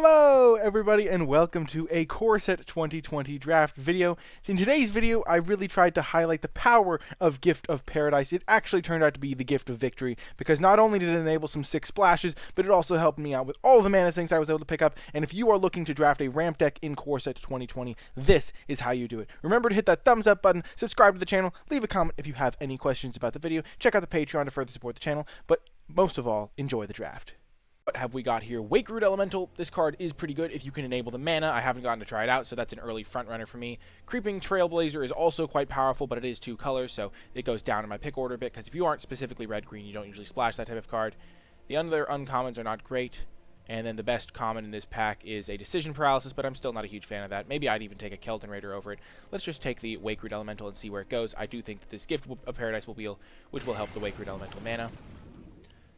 Hello everybody and welcome to a Core Set 2020 draft video. In today's video I really tried to highlight the power of Gift of Paradise. It actually turned out to be the Gift of Victory because not only did it enable some 6 splashes, but it also helped me out with all the mana sinks I was able to pick up. And if you are looking to draft a ramp deck in Core Set 2020, this is how you do it. Remember to hit that thumbs up button, subscribe to the channel, leave a comment if you have any questions about the video, check out the Patreon to further support the channel, but most of all, enjoy the draft. What have we got here? Wakeroot Elemental. This card is pretty good if you can enable the mana. I haven't gotten to try it out, so that's an early front runner for me. Creeping Trailblazer is also quite powerful, but it is 2 colors, so it goes down in my pick order a bit, because if you aren't specifically red-green, you don't usually splash that type of card. The other uncommons are not great, and then the best common in this pack is a Decision Paralysis, but I'm still not a huge fan of that. Maybe I'd even take a Kelton Raider over it. Let's just take the Wakeroot Elemental and see where it goes. I do think that this Gift of Paradise will wheel, which will help the Wakeroot Elemental mana.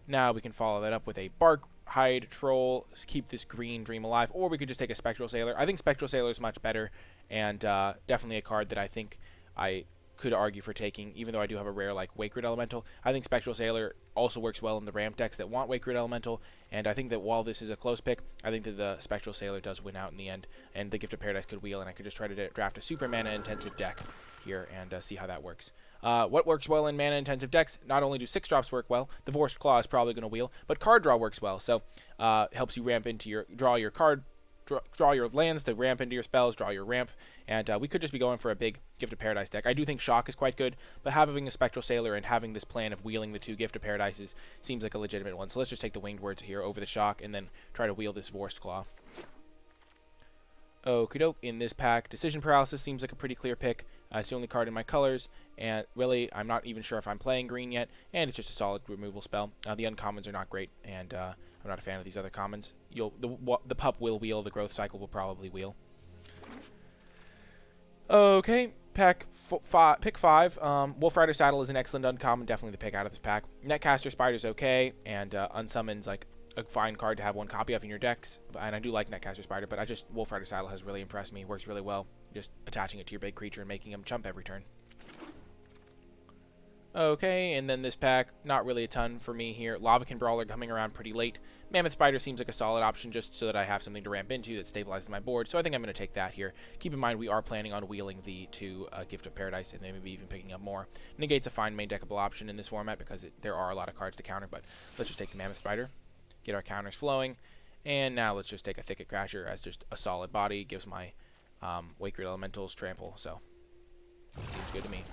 Now we can follow that up with a Bark, Hide, Troll, keep this green dream alive, or we could just take a Spectral Sailor. I think Spectral Sailor is much better, and definitely a card that I think I could argue for taking, even though I do have a rare like Wakeroot Elemental. I think Spectral Sailor also works well in the ramp decks that want Wakeroot Elemental, and I think that while this is a close pick, I think that the Spectral Sailor does win out in the end, and the Gift of Paradise could wheel, and I could just try to draft a super mana-intensive deck here and see how that works. What works well in mana-intensive decks? Not only do 6-drops work well, the Vorst Claw is probably going to wheel, but card draw works well. So helps you ramp into your draw your lands to ramp into your spells, draw your ramp, and we could just be going for a big Gift of Paradise deck. I do think Shock is quite good, but having a Spectral Sailor and having this plan of wheeling the 2 Gift of Paradises seems like a legitimate one. So let's just take the Winged Words here over the Shock and then try to wheel this Vorst Claw. Okie doke, in this pack, Decision Paralysis seems like a pretty clear pick. It's the only card in my colors, and really, I'm not even sure if I'm playing green yet, and it's just a solid removal spell. The uncommons are not great, and I'm not a fan of these other commons. The pup will wheel, the growth cycle will probably wheel. Okay, pick 5. Wolf Rider Saddle is an excellent uncommon, definitely the pick out of this pack. Netcaster Spider's okay, and Unsummon's like a fine card to have 1 copy of in your decks, and I do like Netcaster Spider, but Wolf Rider Saddle has really impressed me. Works really well, just attaching it to your big creature and making him jump every turn. Okay, and then this pack, not really a ton for me here. Lavakin Brawler coming around pretty late. Mammoth Spider seems like a solid option just so that I have something to ramp into that stabilizes my board, so I think I'm going to take that here. Keep in mind we are planning on wheeling the 2 Gift of Paradise and then maybe even picking up more. Negate's a fine main deckable option in this format because there are a lot of cards to counter, but let's just take the Mammoth Spider. Get our counters flowing, and now let's just take a Thicket Crasher as just a solid body. Gives my Wakeroot Elementals trample, so seems good to me.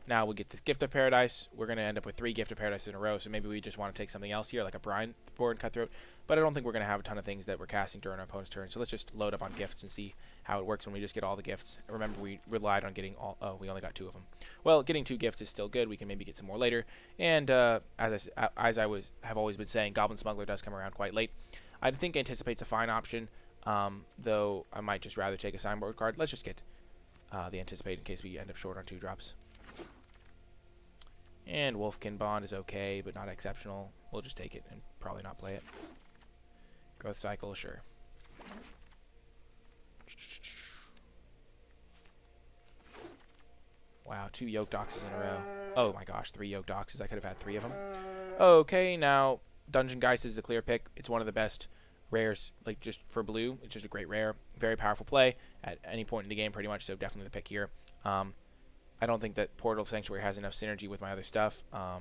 Now we get this Gift of Paradise. We're going to end up with 3 Gift of Paradise in a row, so maybe we just want to take something else here, like a Brine Board Cutthroat, but I don't think we're going to have a ton of things that we're casting during our opponent's turn, so let's just load up on gifts and see how it works when we just get all the gifts. Remember, we relied on getting all... Oh, we only got 2 of them. Well, getting 2 gifts is still good. We can maybe get some more later, and as I have always been saying, Goblin Smuggler does come around quite late. I think Anticipate's a fine option, though I might just rather take a sideboard card. Let's just get the Anticipate in case we end up short on 2 drops. And Wolfkin Bond is okay, but not exceptional. We'll just take it and probably not play it. Growth Cycle, sure. Wow, 2 Yoke Doxes in a row. Oh my gosh, 3 Yoke Doxes. I could have had 3 of them. Okay, now Dungeon Geist is the clear pick. It's one of the best rares, like just for blue. It's just a great rare. Very powerful play at any point in the game pretty much, so definitely the pick here. I don't think that Portal of Sanctuary has enough synergy with my other stuff. I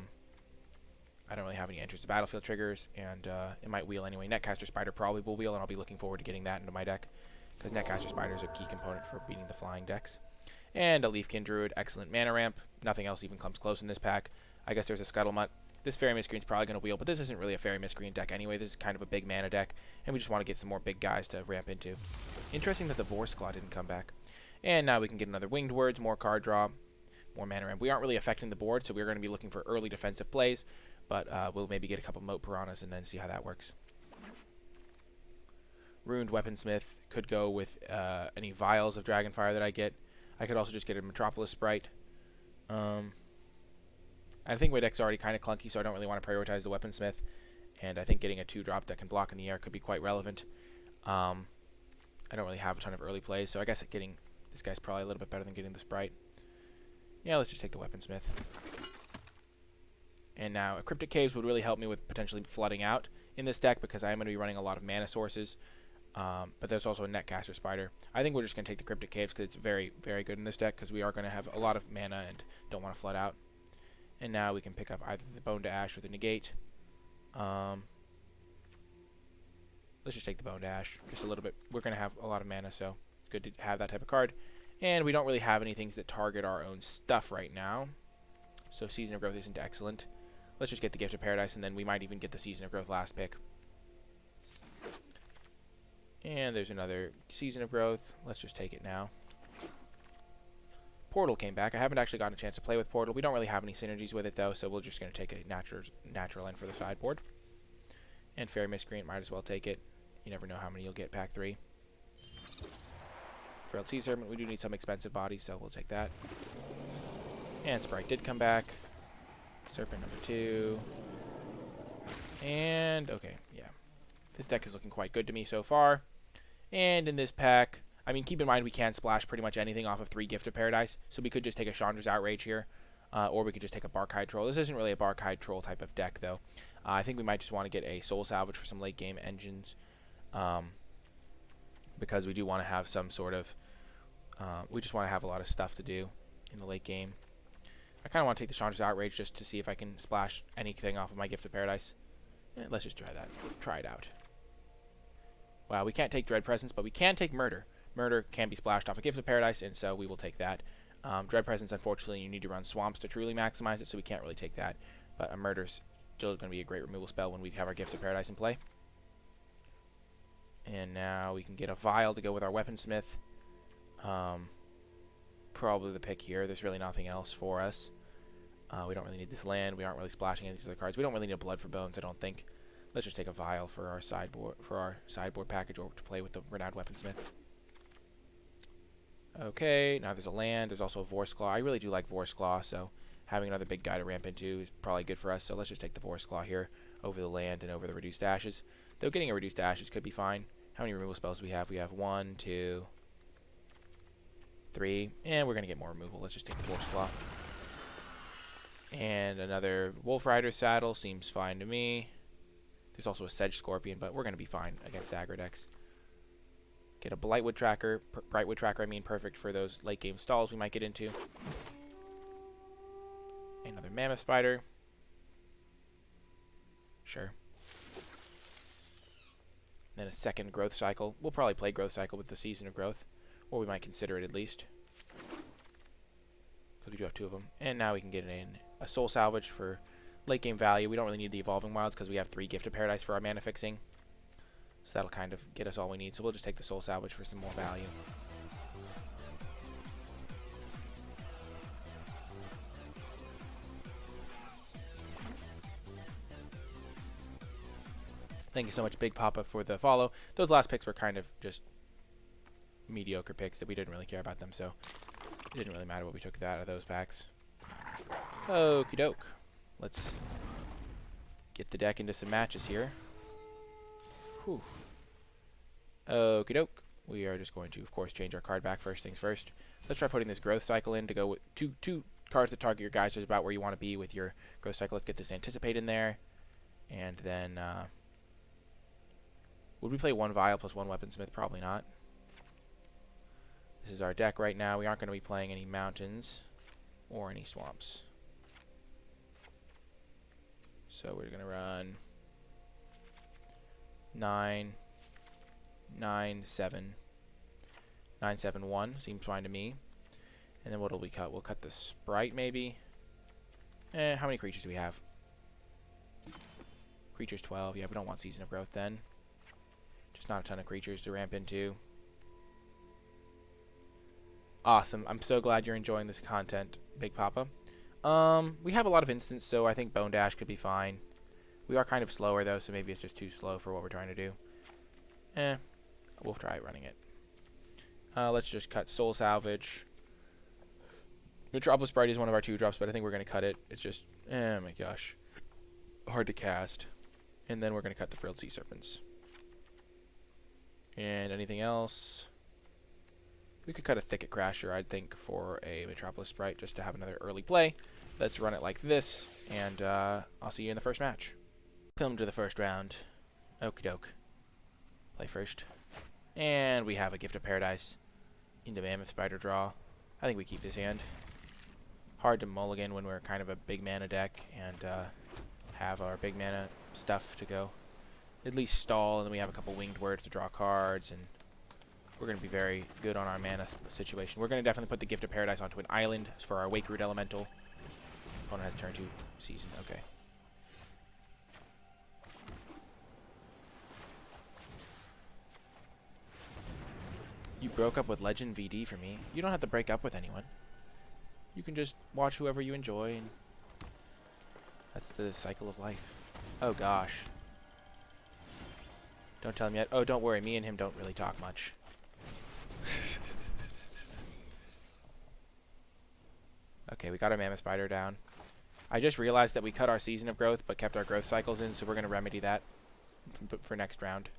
don't really have any entries to battlefield triggers, and it might wheel anyway. Netcaster Spider probably will wheel, and I'll be looking forward to getting that into my deck, because Netcaster Spider is a key component for beating the flying decks. And a Leafkin Druid, excellent mana ramp. Nothing else even comes close in this pack. I guess there's a Scuttlemutt. This Fairy Miscreant's probably going to wheel, but this isn't really a Fairy Miscreant deck anyway. This is kind of a big mana deck, and we just want to get some more big guys to ramp into. Interesting that the Vorst Claw didn't come back. And now we can get another Winged Words, more card draw, more mana ramp. We aren't really affecting the board, so we're going to be looking for early defensive plays, but we'll maybe get a couple Moat Piranhas and then see how that works. Ruined Weaponsmith could go with any Vials of Dragonfire that I get. I could also just get a Metropolis Sprite. I think my deck's already kind of clunky, so I don't really want to prioritize the Weaponsmith, and I think getting a 2-drop that can block in the air could be quite relevant. I don't really have a ton of early plays, so I guess getting this guy's probably a little bit better than getting the Sprite. Yeah, let's just take the Weaponsmith. And now a Cryptic Caves would really help me with potentially flooding out in this deck because I am going to be running a lot of mana sources. But there's also a Netcaster Spider. I think we're just going to take the Cryptic Caves because it's very, very good in this deck because we are going to have a lot of mana and don't want to flood out. And now we can pick up either the Bone to Ash or the Negate. Let's just take the Bone to Ash just a little bit. We're going to have a lot of mana, so it's good to have that type of card. And we don't really have any things that target our own stuff right now. So Season of Growth isn't excellent. Let's just get the Gift of Paradise, and then we might even get the Season of Growth last pick. And there's another Season of Growth. Let's just take it now. Portal came back. I haven't actually gotten a chance to play with Portal. We don't really have any synergies with it, though, so we're just going to take a natural end for the sideboard. And Fairy Miscreant, might as well take it. You never know how many you'll get pack 3. Frilled Sea Serpent, we do need some expensive bodies, so we'll take that. And Sprite did come back. Serpent number 2. And, okay, yeah. This deck is looking quite good to me so far. And in this pack, I mean, keep in mind we can splash pretty much anything off of 3 Gift of Paradise, so we could just take a Chandra's Outrage here, or we could just take a Barkhide Troll. This isn't really a Barkhide Troll type of deck, though. I think we might just want to get a Soul Salvage for some late-game engines, because we do want to have some sort of... we just want to have a lot of stuff to do in the late game. I kind of want to take the Chandra's Outrage just to see if I can splash anything off of my Gift of Paradise. Let's just try that. Try it out. Wow, we can't take Dread Presence, but we can take Murder. Murder can be splashed off a Gift of Paradise, and so we will take that. Dread Presence, unfortunately, you need to run Swamps to truly maximize it, so we can't really take that. But a Murder's still going to be a great removal spell when we have our Gift of Paradise in play. And now we can get a Vial to go with our Weaponsmith. Probably the pick here. There's really nothing else for us. We don't really need this land. We aren't really splashing any of these other cards. We don't really need a Blood for Bones, I don't think. Let's just take a Vial for our sideboard package, or to play with the Renowned Weaponsmith. Okay, now there's a land. There's also a Vorse Claw. I really do like Vorse Claw, so having another big guy to ramp into is probably good for us. So let's just take the Vorse Claw here over the land and over the Reduced Ashes. Though getting a Reduced Ashes could be fine. How many removal spells do we have? We have 1, 2, 3, and we're going to get more removal. Let's just take the Vorse Claw. And another Wolf Rider Saddle seems fine to me. There's also a Sedge Scorpion, but we're going to be fine against aggro decks. Get a Brightwood Tracker, perfect for those late game stalls we might get into. Another Mammoth Spider. Sure. Then a second Growth Cycle. We'll probably play Growth Cycle with the Season of Growth, or we might consider it at least, because we do have 2 of them. And now we can get in a Soul Salvage for late game value. We don't really need the Evolving Wilds because we have 3 Gift of Paradise for our mana fixing. So that'll kind of get us all we need. So we'll just take the Soul Salvage for some more value. Thank you so much, Big Papa, for the follow. Those last picks were kind of just mediocre picks that we didn't really care about them, so it didn't really matter what we took out of those packs. Okie doke. Let's get the deck into some matches here. Whew. Okie doke. We are just going to, of course, change our card back first things first. Let's try putting this Growth Cycle in to go with two cards that target your guys. So it's about where you want to be with your Growth Cycle. Let's get this Anticipate in there. And then, would we play 1 Vial plus 1 Weaponsmith? Probably not. This is our deck right now. We aren't going to be playing any mountains or any swamps. So we're going to run 9, 9, 7, 9, 7, 1. Seems fine to me. And then what will we cut? We'll cut the Sprite maybe. How many creatures do we have? Creatures 12. Yeah, we don't want Season of Growth then. Just not a ton of creatures to ramp into. Awesome. I'm so glad you're enjoying this content, Big Papa. We have a lot of instants, so I think Bone Dash could be fine. We are kind of slower, though, so maybe it's just too slow for what we're trying to do. We'll try running it. Let's just cut Soul Salvage. Metropolis Sprite is one of our 2-drops, but I think we're going to cut it. It's just, oh my gosh, hard to cast. And then we're going to cut the Frilled Sea Serpents. And anything else? We could cut a Thicket Crasher, I'd think, for a Metropolis Sprite, just to have another early play. Let's run it like this, and I'll see you in the first match. Welcome to the first round. Okie doke. Play first. And we have a Gift of Paradise into Mammoth Spider draw. I think we keep this hand. Hard to mulligan when we're kind of a big mana deck and have our big mana stuff to go. At least stall, and then we have a couple winged words to draw cards, and we're going to be very good on our mana situation. We're going to definitely put the Gift of Paradise onto an island for our Wakeroot Elemental. Opponent has turn 2 season. Okay. You broke up with Legend VD for me. You don't have to break up with anyone. You can just watch whoever you enjoy, and that's the cycle of life. Oh gosh. Don't tell him yet. Oh, don't worry. Me and him don't really talk much. Okay, we got our Mammoth Spider down. I just realized that we cut our Season of Growth but kept our growth cycles in, so we're going to remedy that for next round.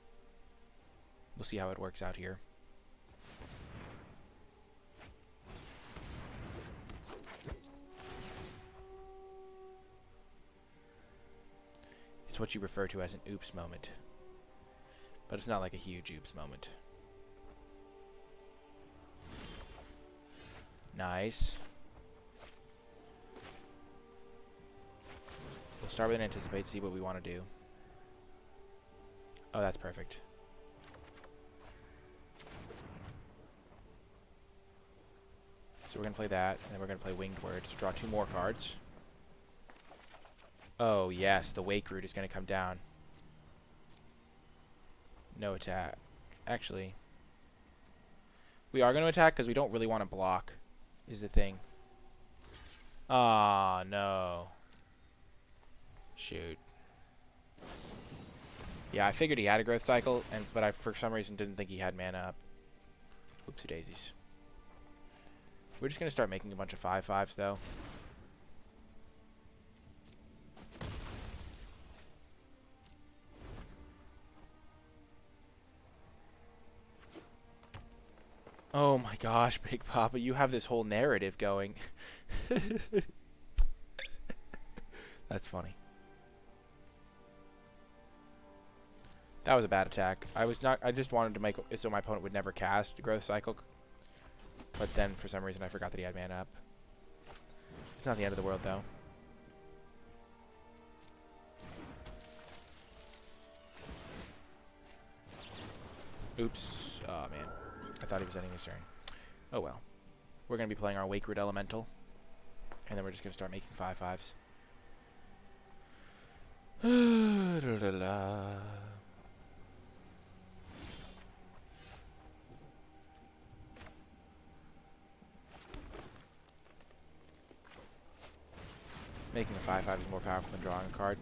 We'll see how it works out here. It's what you refer to as an oops moment. But it's not like a huge oops moment. Nice. We'll start with an anticipate, see what we want to do. Oh, that's perfect. So we're going to play that, and then we're going to play Winged Word to draw 2 more cards. Oh, yes, the Wakeroot is going to come down. No attack. Actually, we are going to attack because we don't really want to block, is the thing. Ah, no. Shoot. Yeah, I figured he had a growth cycle, but I, for some reason, didn't think he had mana up. Oopsie daisies. We're just going to start making a bunch of 5/5s, though. Oh my gosh, Big Papa, you have this whole narrative going. That's funny. That was a bad attack. I just wanted to make it so my opponent would never cast Growth Cycle. But then, for some reason, I forgot that he had mana up. It's not the end of the world, though. Oops. Oh, man. I thought he was ending his turn. Oh, well. We're going to be playing our Wakeroot Elemental. And then we're just going to start making 5/5s. Making a 5/5 is more powerful than drawing a card.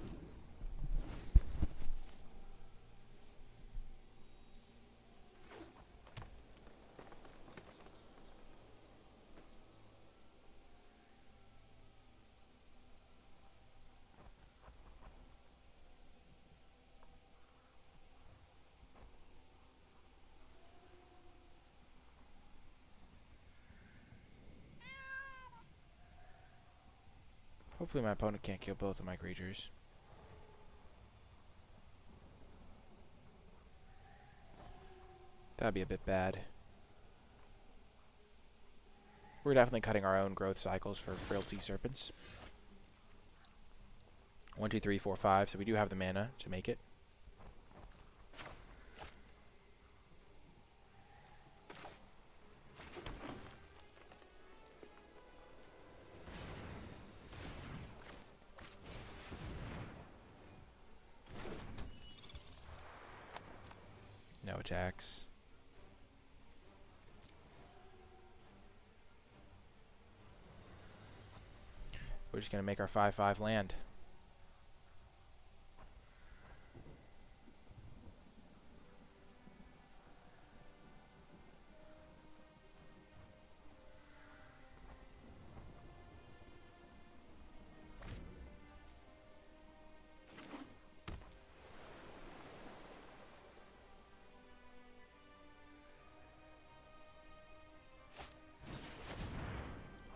Hopefully my opponent can't kill both of my creatures. That'd be a bit bad. We're definitely cutting our own growth cycles for Frailty Serpents. 1, 2, 3, 4, 5, so we do have the mana to make it. No attacks. We're just going to make our 5/5 land.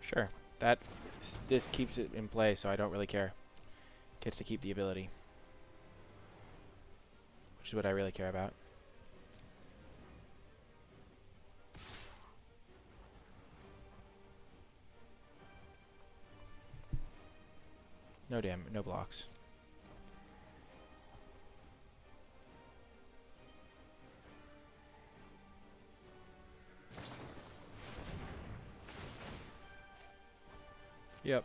Sure. This keeps it in play, so I don't really care. Gets to keep the ability. Which is what I really care about. No blocks. Yep.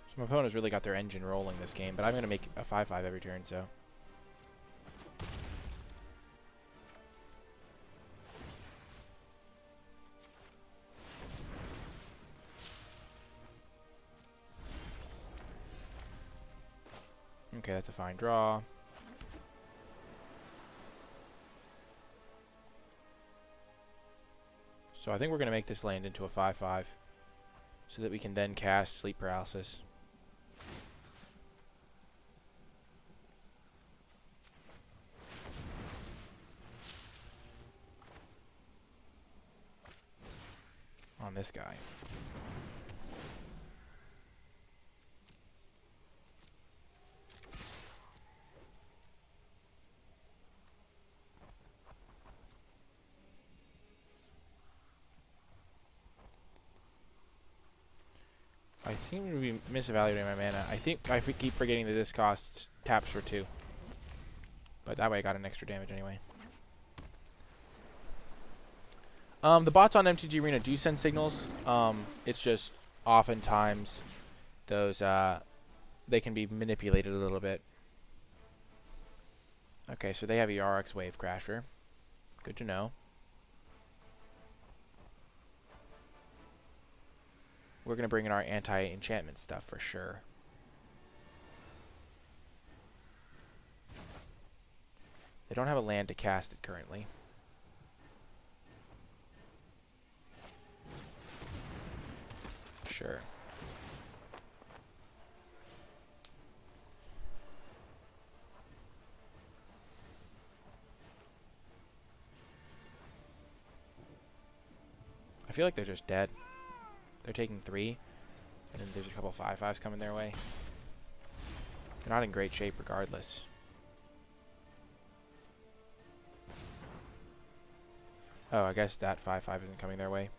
So my opponent's really got their engine rolling this game, but I'm going to make a 5/5 every turn, so. Okay, that's a fine draw. So I think we're going to make this land into a 5/5 so that we can then cast Sleep Paralysis. On this guy. I seem to be misevaluating my mana. I think I keep forgetting that this costs taps for 2. But that way I got an extra damage anyway. The bots on MTG Arena do send signals. It's just oftentimes those they can be manipulated a little bit. Okay, so they have a RX Wave Crasher. Good to know. We're going to bring in our anti-enchantment stuff for sure. They don't have a land to cast it currently. Sure. I feel like they're just dead. They're taking 3, and then there's a couple 5/5s coming their way. They're not in great shape regardless. Oh, I guess that 5/5 isn't coming their way.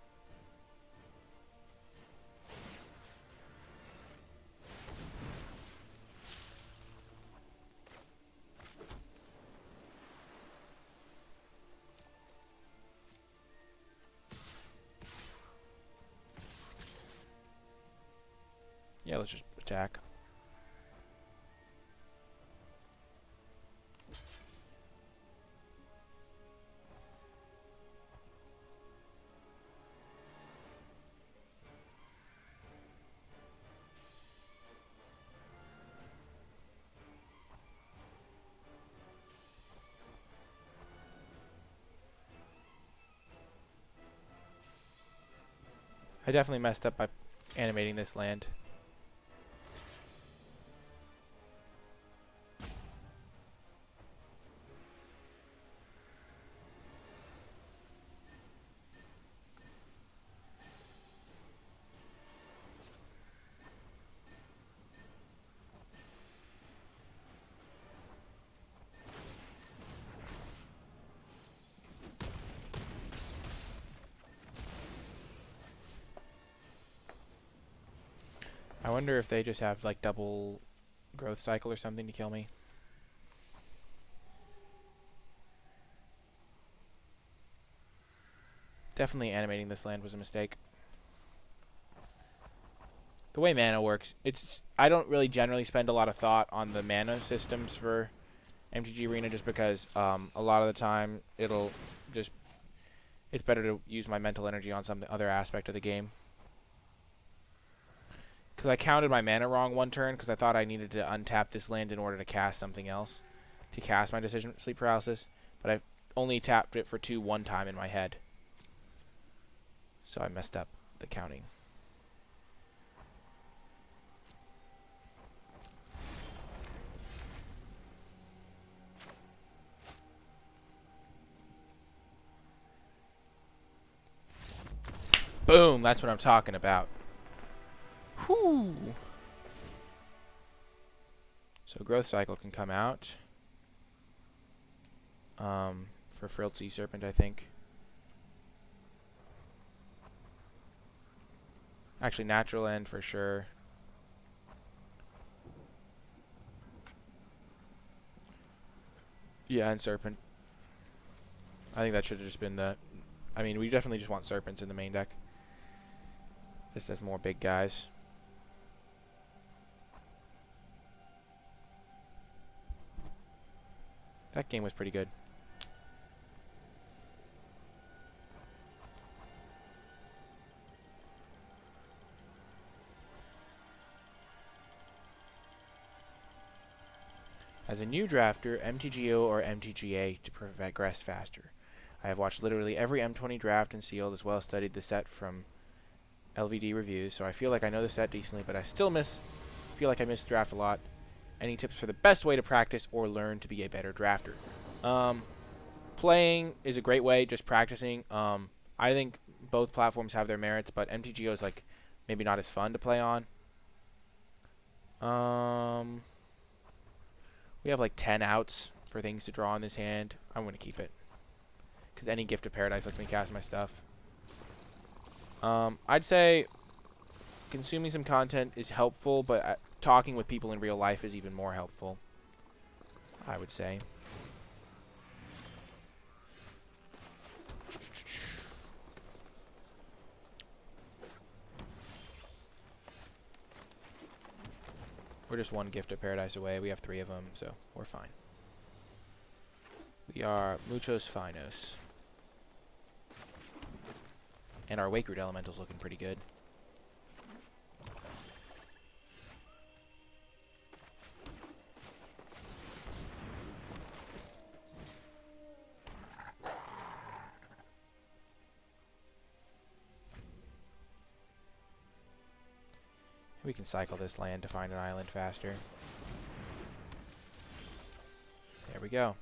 Yeah, let's just attack. I definitely messed up by animating this land. I wonder if they just have like double growth cycle or something to kill me. Definitely animating this land was a mistake. The way mana works, I don't really generally spend a lot of thought on the mana systems for MTG Arena just because a lot of the time it's better to use my mental energy on some other aspect of the game. Because I counted my mana wrong one turn because I thought I needed to untap this land in order to cast something else. To cast my Decision Sleep Paralysis. But I only tapped it for 2 one time in my head. So I messed up the counting. Boom! That's what I'm talking about. Whew. So growth cycle can come out. for Frilled Sea Serpent, I think. Actually, Natural End for sure. Yeah, and Serpent. I think that should have just been the... I mean, we definitely just want Serpents in the main deck. Just as more big guys. That game was pretty good. As a new drafter, MTGO or MTGA to progress faster. I have watched literally every M20 draft and sealed, as well as studied the set from LVD reviews, so I feel like I know the set decently, but I still feel like I miss draft a lot. Any tips for the best way to practice or learn to be a better drafter? Playing is a great way, just practicing. I think both platforms have their merits, but MTGO is like maybe not as fun to play on. We have like 10 outs for things to draw in this hand. I'm going to keep it, because any Gift of Paradise lets me cast my stuff. I'd say consuming some content is helpful, but talking with people in real life is even more helpful, I would say. We're just one Gift of Paradise away. We have 3 of them, so we're fine. We are muchos finos. And our Wakeroot Elemental's looking pretty good. We can cycle this land to find an island faster. There we go.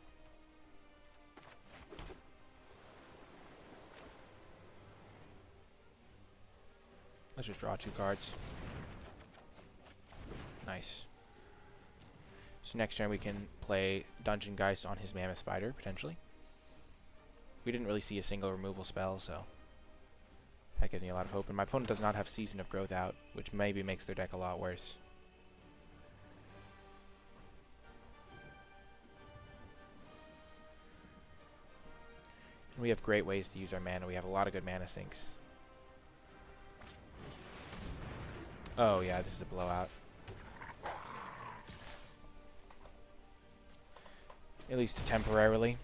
Let's just draw 2 cards. Nice. So next turn we can play Dungeon Geist on his Mammoth Spider, potentially. We didn't really see a single removal spell, so that gives me a lot of hope. And my opponent does not have Season of Growth out, which maybe makes their deck a lot worse. And we have great ways to use our mana. We have a lot of good mana sinks. Oh yeah, this is a blowout. At least temporarily.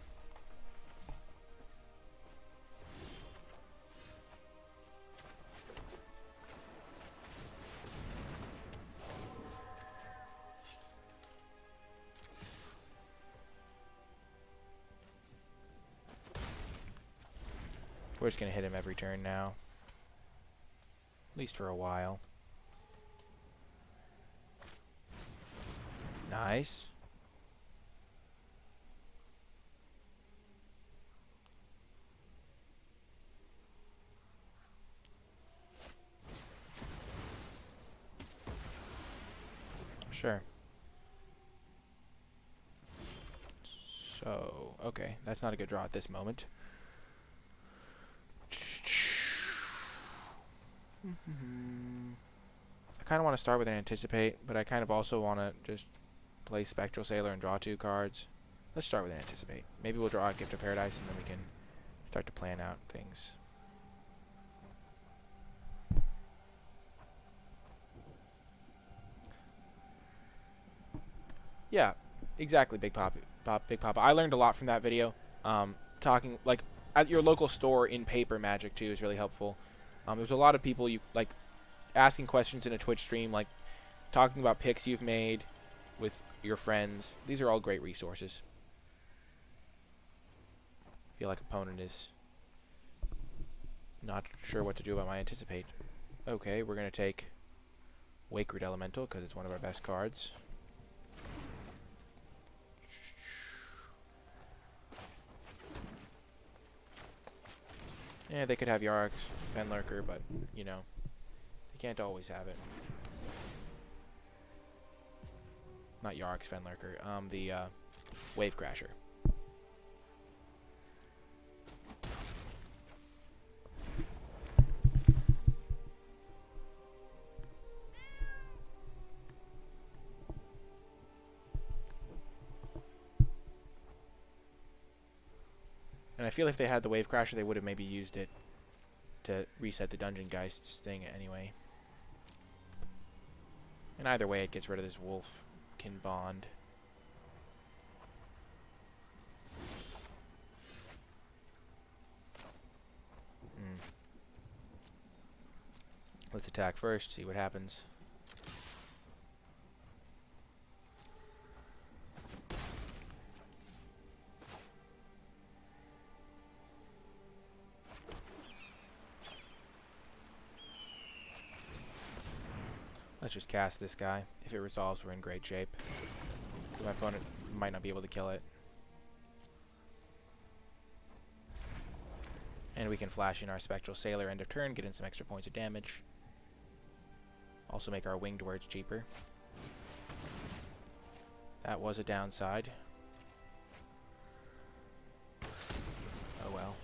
We're just going to hit him every turn now. At least for a while. Nice. Sure. So, okay. That's not a good draw at this moment. I kind of want to start with an Anticipate, but I kind of also want to just play Spectral Sailor and draw 2 cards. Let's start with an Anticipate. Maybe we'll draw a Gift of Paradise, and then we can start to plan out things. Yeah, exactly, Big Papa. Big Papa. I learned a lot from that video. Talking, like, at your local store in paper Magic, too, is really helpful. There's a lot of people asking questions in a Twitch stream, like talking about picks you've made with your friends. These are all great resources. I feel like opponent is not sure what to do about my Anticipate. Okay, we're going to take Wakeroot Elemental because it's one of our best cards. Yeah, they could have Yarok's Fenlurker, but, you know, they can't always have it. Not Yarok's Fenlurker, the Wave Crasher. And I feel if they had the Wave Crasher, they would have maybe used it to reset the Dungeon Geist's thing anyway. And either way, it gets rid of this Wolfkin Bond. Let's attack first, see what happens. Let's just cast this guy. If it resolves, we're in great shape. My opponent might not be able to kill it. And we can flash in our Spectral Sailor end of turn, get in some extra points of damage. Also make our Winged Words cheaper. That was a downside. Oh well.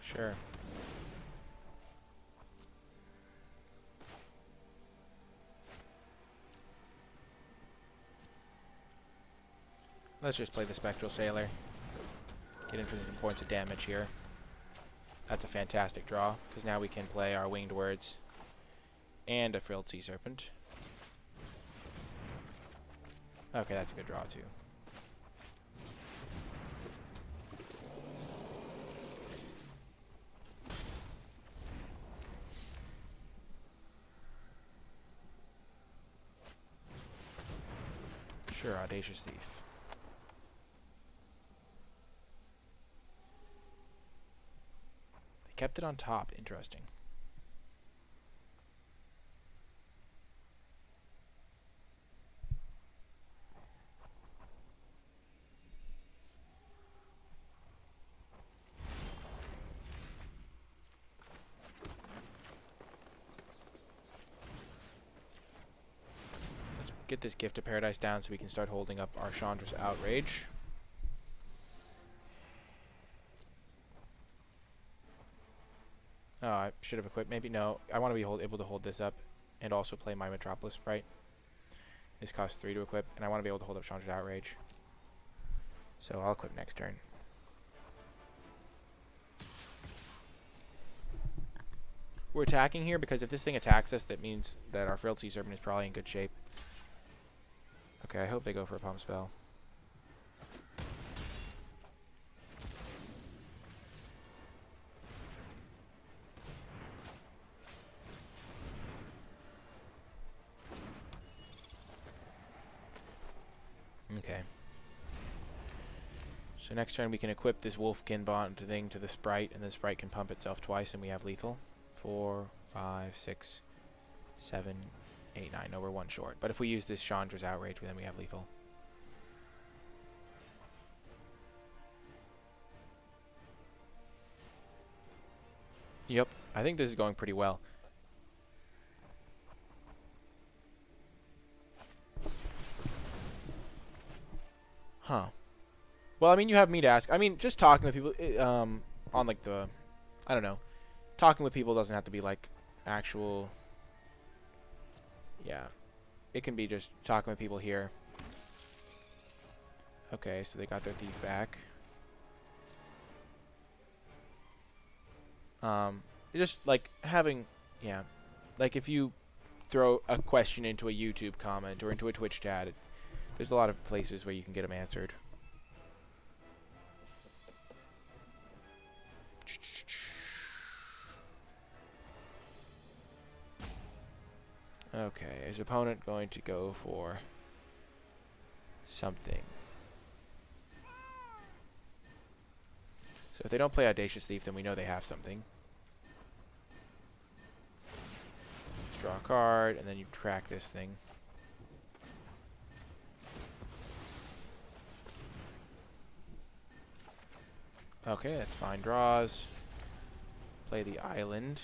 Sure. Let's just play the Spectral Sailor. Get in for some points of damage here. That's a fantastic draw, because now we can play our Winged Words and a Frilled Sea Serpent. Okay, that's a good draw too. Sure, Audacious Thief. They kept it on top. Interesting. Get this Gift of Paradise down so we can start holding up our Chandra's Outrage. Oh, I should have equipped. Maybe no. I want to be able to hold this up and also play my Metropolis Sprite. This costs 3 to equip, and I want to be able to hold up Chandra's Outrage. So I'll equip next turn. We're attacking here because if this thing attacks us, that means that our Frilled Sea Serpent is probably in good shape. Okay, I hope they go for a pump spell. Okay. So next turn we can equip this Wolfkin Bond thing to the Sprite, and the Sprite can pump itself twice, and we have lethal. 4, 5, 6, 7, 8, 9. No, we're 1 short. But if we use this Chandra's Outrage, then we have lethal. Yep, I think this is going pretty well. Huh. Well, I mean, you have me to ask. I mean, just talking with people, on like the, I don't know. Talking with people doesn't have to be like actual, yeah. It can be just talking with people here. Okay, so they got their thief back. Just like having, yeah, like if you throw a question into a YouTube comment or into a Twitch chat, there's a lot of places where you can get them answered. Okay, is opponent going to go for something? So if they don't play Audacious Thief, then we know they have something. Just draw a card, and then you track this thing. Okay, that's fine draws. Play the island.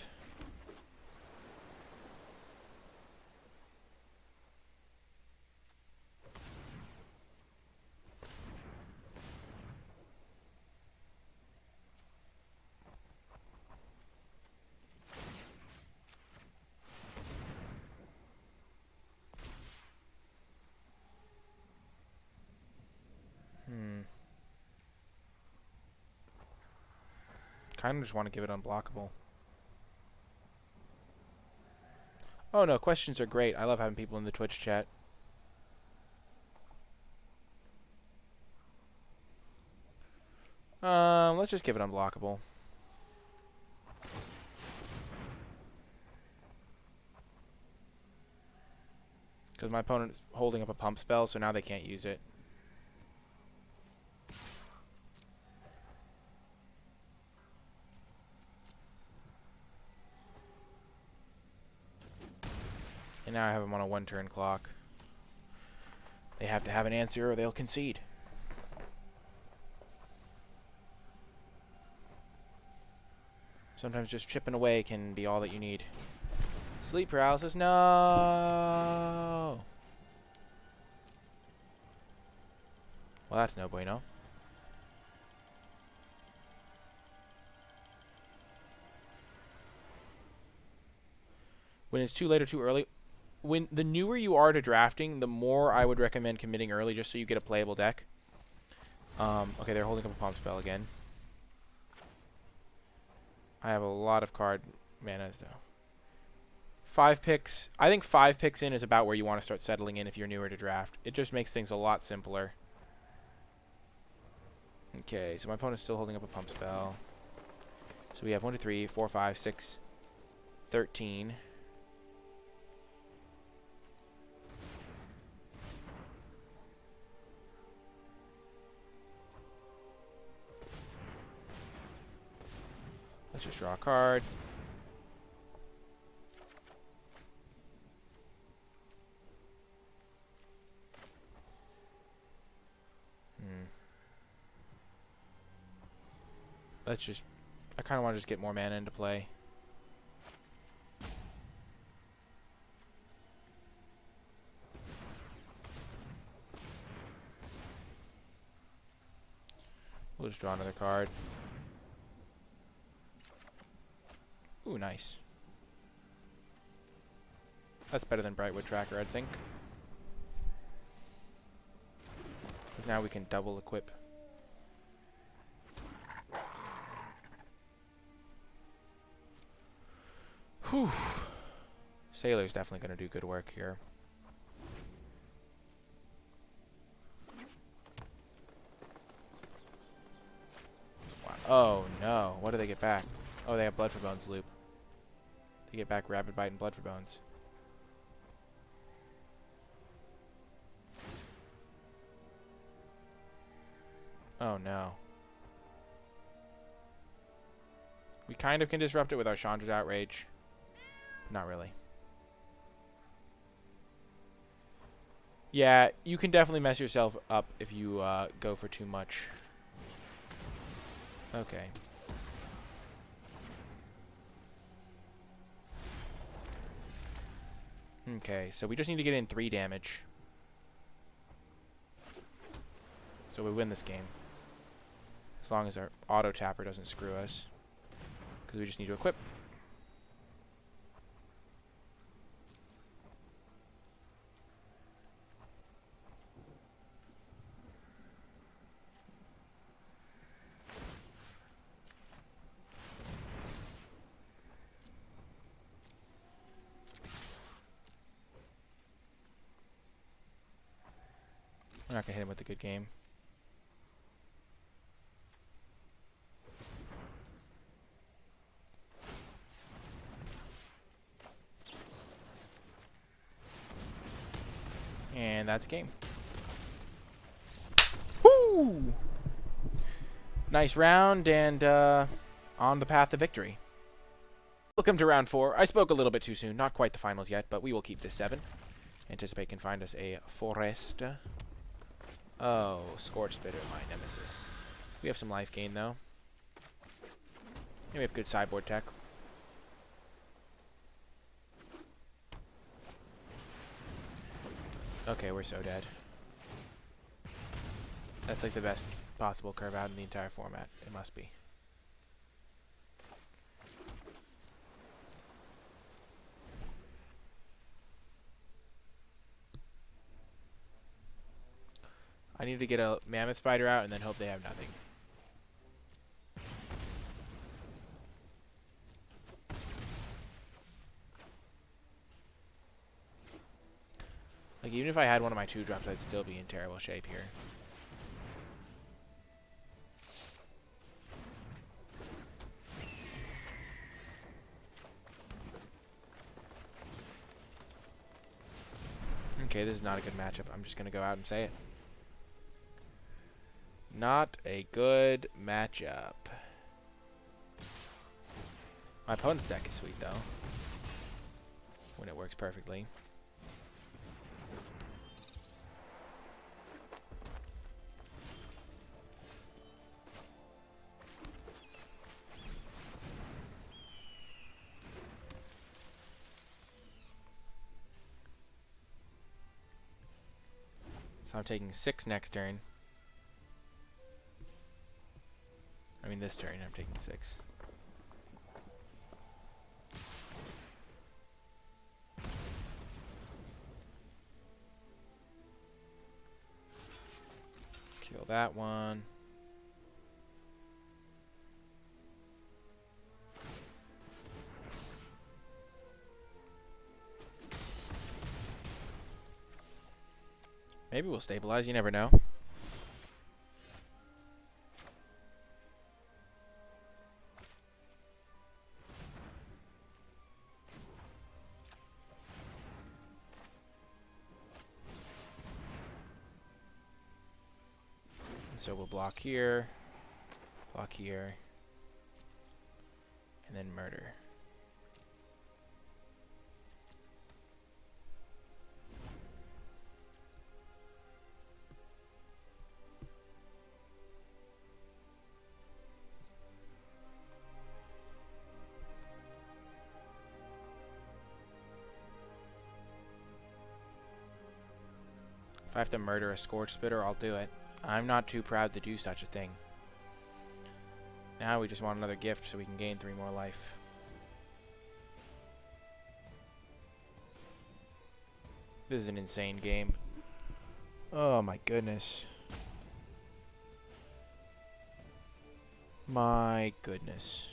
Kind of just want to give it unblockable. Oh no, questions are great. I love having people in the Twitch chat. Let's just give it unblockable. Because my opponent is holding up a pump spell, so now they can't use it. And now I have them on a 1-turn clock. They have to have an answer or they'll concede. Sometimes just chipping away can be all that you need. Sleep paralysis, no! Well, that's no bueno. When it's too late or too early, when the newer you are to drafting, the more I would recommend committing early just so you get a playable deck. Okay, they're holding up a pump spell again. I have a lot of card manas though. 5 picks. I think 5 picks in is about where you want to start settling in if you're newer to draft. It just makes things a lot simpler. Okay, so my opponent's still holding up a pump spell. So we have 1, 2, 3, 4, 5, 6, 13. Let's just draw a card. Let's just... I kind of want to just get more mana into play. We'll just draw another card. Ooh, nice. That's better than Brightwood Tracker, I think. Because now we can double equip. Whew. Sailor's definitely going to do good work here. Wow. Oh no, what do they get back? Oh, they have Blood for Bones loop. They get back Rapid Bite and Blood for Bones. Oh no. We kind of can disrupt it with our Chandra's Outrage. Not really. Yeah, you can definitely mess yourself up if you go for too much. Okay. Okay, so we just need to get in 3 damage. So we win this game. As long as our auto tapper doesn't screw us. Because we just need to equip. We're not going to hit him with a good game. And that's game. Woo! Nice round and on the path to victory. Welcome to round 4. I spoke a little bit too soon. Not quite the finals yet, but we will keep this 7. Anticipate can find us a Forest. Oh, Scorch Spitter, my nemesis. We have some life gain, though. And we have good sideboard tech. Okay, we're so dead. That's like the best possible curve out in the entire format. It must be. I need to get a Mammoth Spider out and then hope they have nothing. Like, even if I had one of my 2-drops, I'd still be in terrible shape here. Okay, this is not a good matchup. I'm just going to go out and say it. Not a good matchup. My opponent's deck is sweet, though. When it works perfectly. So I'm taking 6 next turn. I mean this turn, I'm taking 6. Kill that one. Maybe we'll stabilize, you never know. So we'll block here, and then murder. If I have to murder a Scorch Spitter, I'll do it. I'm not too proud to do such a thing. Now we just want another gift so we can gain 3 more life. This is an insane game. Oh my goodness. My goodness.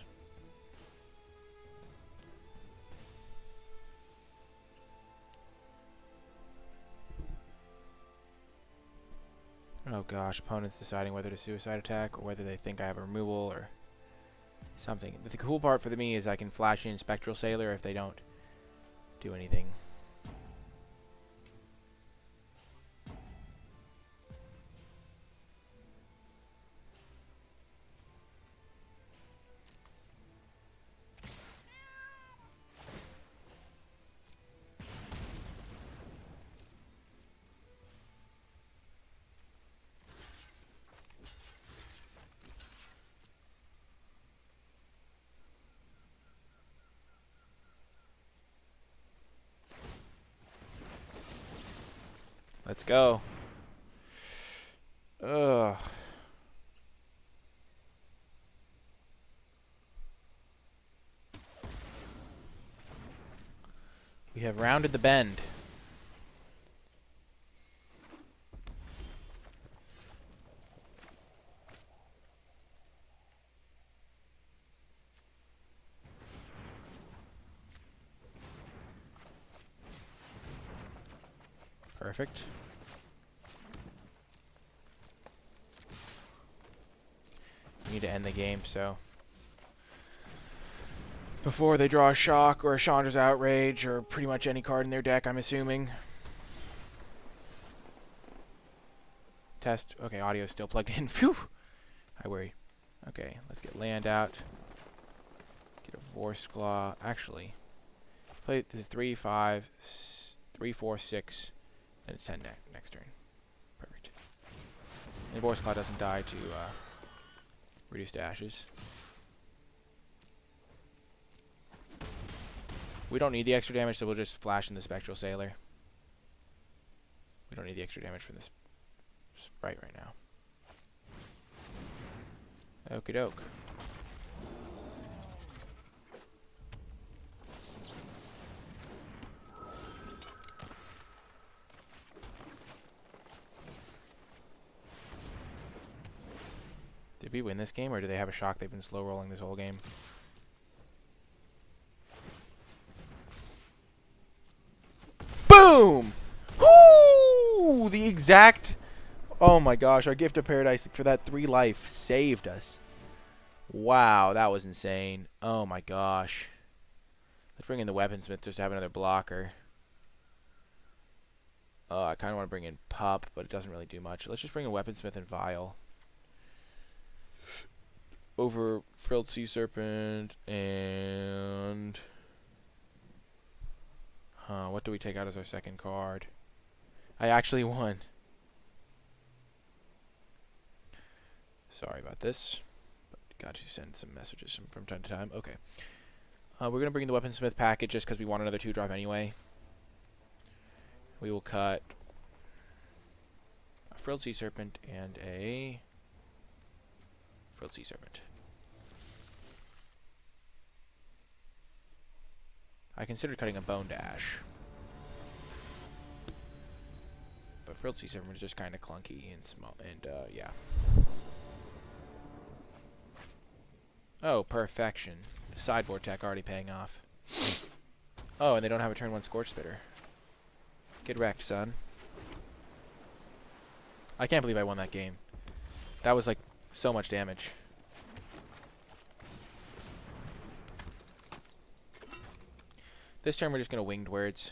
Oh gosh, opponent's deciding whether to suicide attack or whether they think I have a removal or something. But the cool part for me is I can flash in Spectral Sailor if they don't do anything. Let's go. Ugh. We have rounded the bend. Perfect. We need to end the game, so before they draw a Shock or a Chandra's Outrage or pretty much any card in their deck, I'm assuming. Test. Okay, audio's still plugged in. Phew! I worry. Okay, let's get land out. Get a Vorst Claw. Actually, play this is 3, 5, 3, 4, 6, and it's 10 next turn. Perfect. And Vorst Claw doesn't die to reduce to ashes. We don't need the extra damage, so we'll just flash in the Spectral Sailor. We don't need the extra damage from this sprite right now. Okie doke. Did we win this game, or do they have a Shock they've been slow rolling this whole game? Boom! Woo! exact... Oh my gosh, our Gift of Paradise for that 3 life saved us. Wow, that was insane. Oh my gosh. Let's bring in the Weaponsmith just to have another blocker. I kind of want to bring in Pup, but it doesn't really do much. Let's just bring in Weaponsmith and Vial. Over Frilled Sea Serpent and... what do we take out as our second card? I actually won. Sorry about this. But got to send some messages from time to time. Okay. We're going to bring in the Weaponsmith package just because we want another 2-drop anyway. We will cut a Frilled Sea Serpent and a Frilled Sea Serpent. I considered cutting a Bone Dash. But Frilled Sea Serpent is just kind of clunky and small, and yeah. Oh, perfection. The sideboard tech already paying off. Oh, and they don't have a turn 1 Scorch Spitter. Get wrecked, son. I can't believe I won that game. That was like so much damage. This turn we're just going to Winged Words.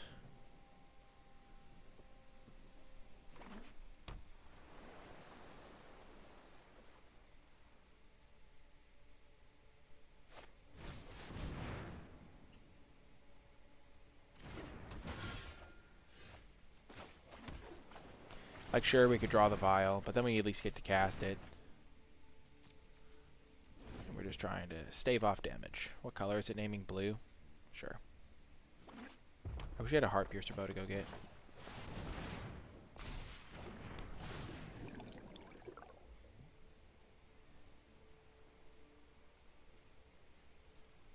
Like, sure, we could draw the Vial, but then we at least get to cast it. And we're just trying to stave off damage. What color is it naming? Blue? Sure. I wish we had a Heart Piercer bow to go get.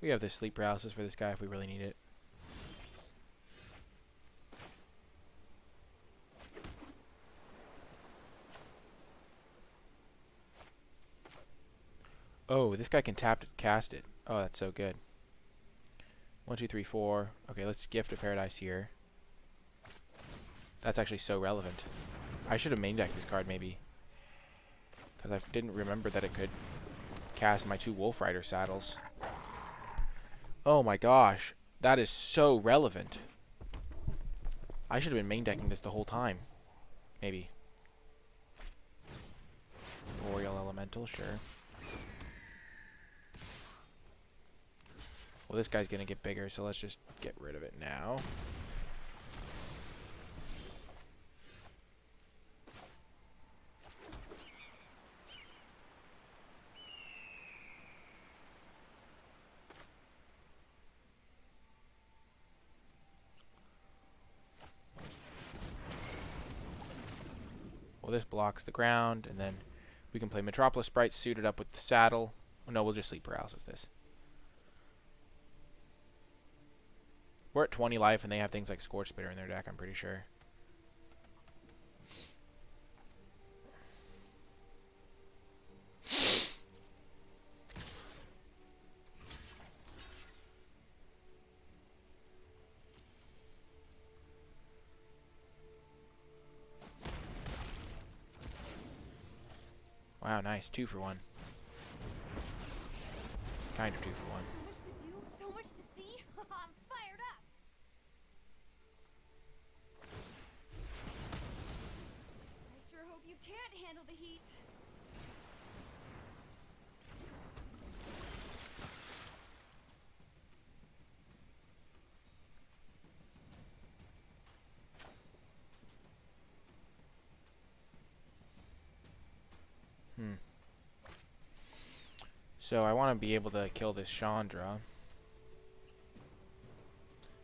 We have this Sleep Paralysis for this guy if we really need it. Oh, this guy can tap it, cast it. Oh, that's so good. 1, 2, 3, 4. Okay, let's Gift of Paradise here. That's actually so relevant. I should have main decked this card maybe, because I didn't remember that it could cast my 2 Wolf Rider saddles. Oh my gosh, that is so relevant. I should have been main decking this the whole time. Maybe. Wakeroot Elemental, sure. Well, this guy's going to get bigger, so let's just get rid of it now. Well, this blocks the ground, and then we can play Metropolis Sprite suited up with the saddle. Oh, no, we'll just Sleep Paralysis this. We're at 20 life, and they have things like Scorch Spitter in their deck, I'm pretty sure. Wow, nice. 2 for 1. Kind of 2 for 1. So much to do, so much to see. I'm fired up. I sure hope you can't handle the heat. So I want to be able to kill this Chandra.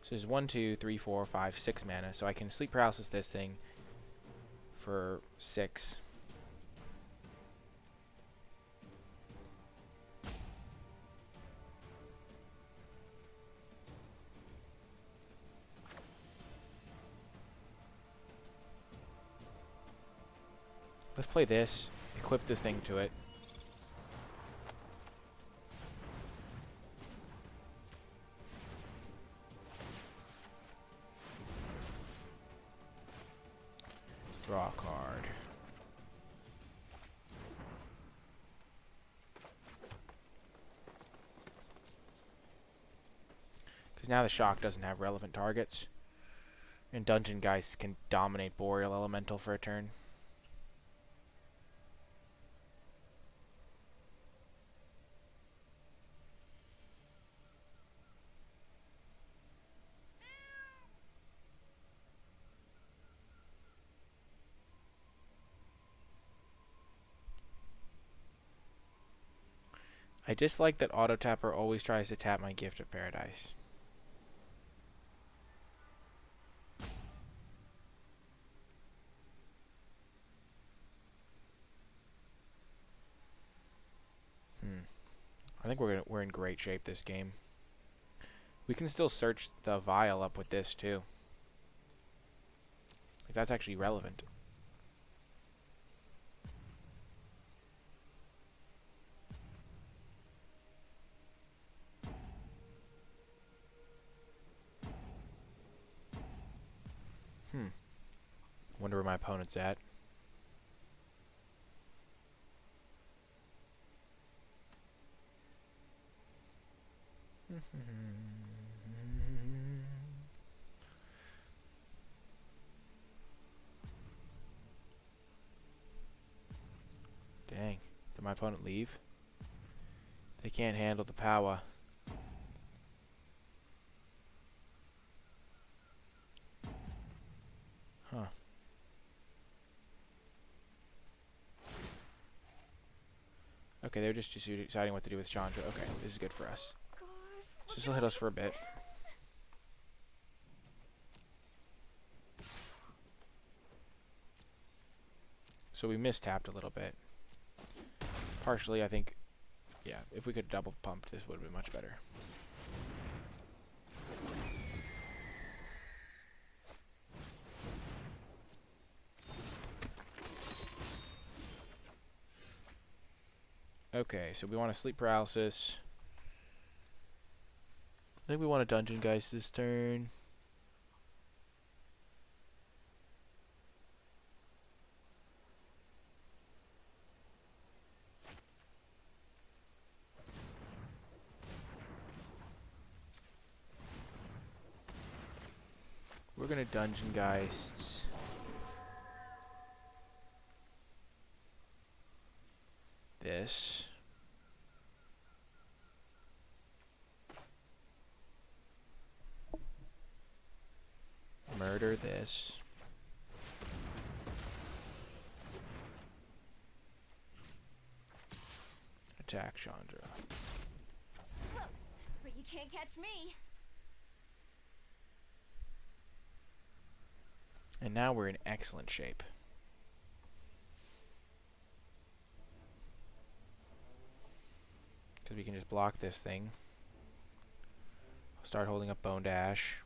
So there's 1, 2, 3, 4, 5, 6 mana. So I can Sleep Paralysis this thing for 6. Let's play this. Equip this thing to it. Draw a card. Because now the shock doesn't have relevant targets. And dungeon guys can dominate Boreal Elemental for a turn. I dislike that Auto Tapper always tries to tap my Gift of Paradise. I think we're in great shape this game. We can still search the vial up with this too. Like, that's actually relevant. Wonder where my opponent's at. Dang. Did my opponent leave? They can't handle the power. Huh. Okay, they're just deciding what to do with Chandra. Okay, this is good for us. So this will hit us for a bit. So we mistapped a little bit. Partially, I think, yeah, if we could double pump, this would have been much better. Okay, so we want a sleep paralysis. I think we want a dungeon guys this turn. We're gonna dungeon geists. This. Murder this. Attack Chandra. Close, but you can't catch me. And now we're in excellent shape. Because we can just block this thing. Start holding up Bone Dash.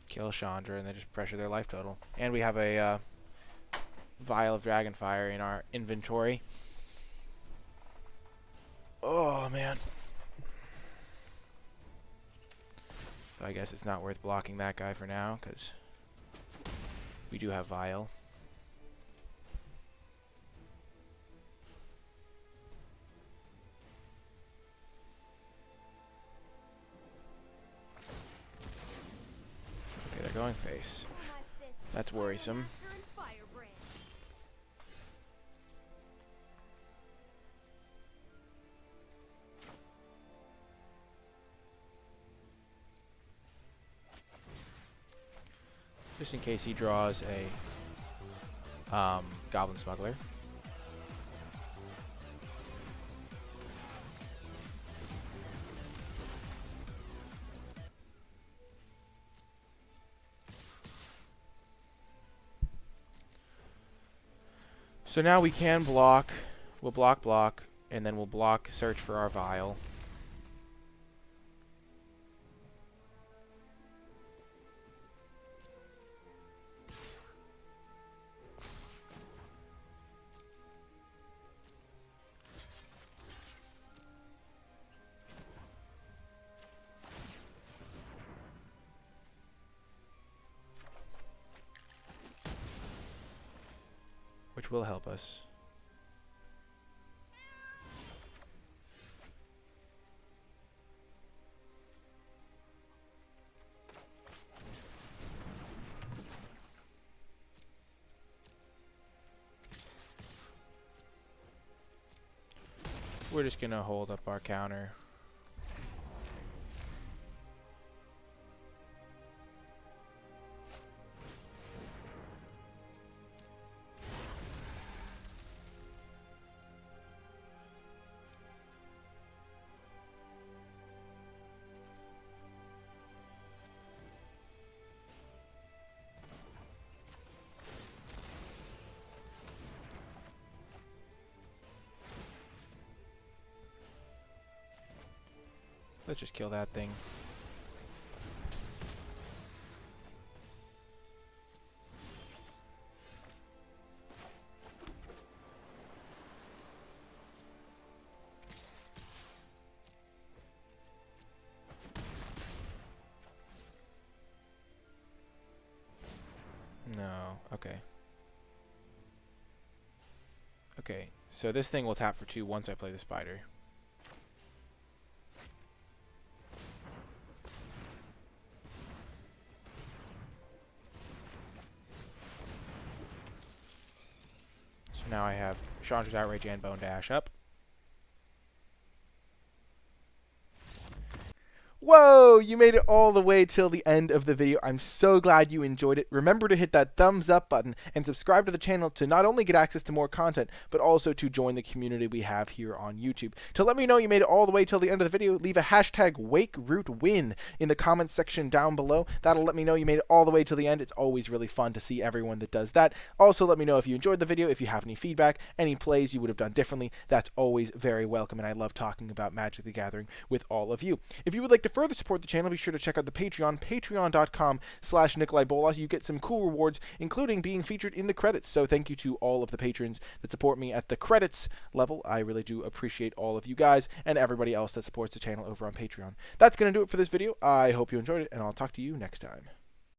Kill Chandra and then just pressure their life total. And we have a vial of Dragonfire in our inventory. Oh, man. So I guess it's not worth blocking that guy for now, because we do have Vial. Okay, they're going face. That's worrisome. Just in case he draws a Goblin Smuggler. So now we can block. We'll block, and then we'll block search for our Vial. Which will help us. we're just going to hold up our counter. Let's just kill that thing. No, okay. Okay, so this thing will tap for 2 once I play the spider. So now I have Chandra's Outrage and Bone Dash up. Whoa, you made it all the way till the end of the video. I'm so glad you enjoyed it. Remember to hit that thumbs up button and subscribe to the channel to not only get access to more content, but also to join the community we have here on YouTube. To let me know you made it all the way till the end of the video, leave a hashtag WakerootWin in the comments section down below. That'll let me know you made it all the way till the end. It's always really fun to see everyone that does that. Also, let me know if you enjoyed the video, if you have any feedback, any plays you would have done differently. That's always very welcome, and I love talking about Magic the Gathering with all of you. If you would like to further support the channel, be sure to check out the Patreon, patreon.com/NicolaiBolas. You get some cool rewards, including being featured in the credits. So thank you to all of the patrons that support me at the credits level. I really do appreciate all of you guys and everybody else that supports the channel over on Patreon. That's going to do it for this video. I hope you enjoyed it, and I'll talk to you next time.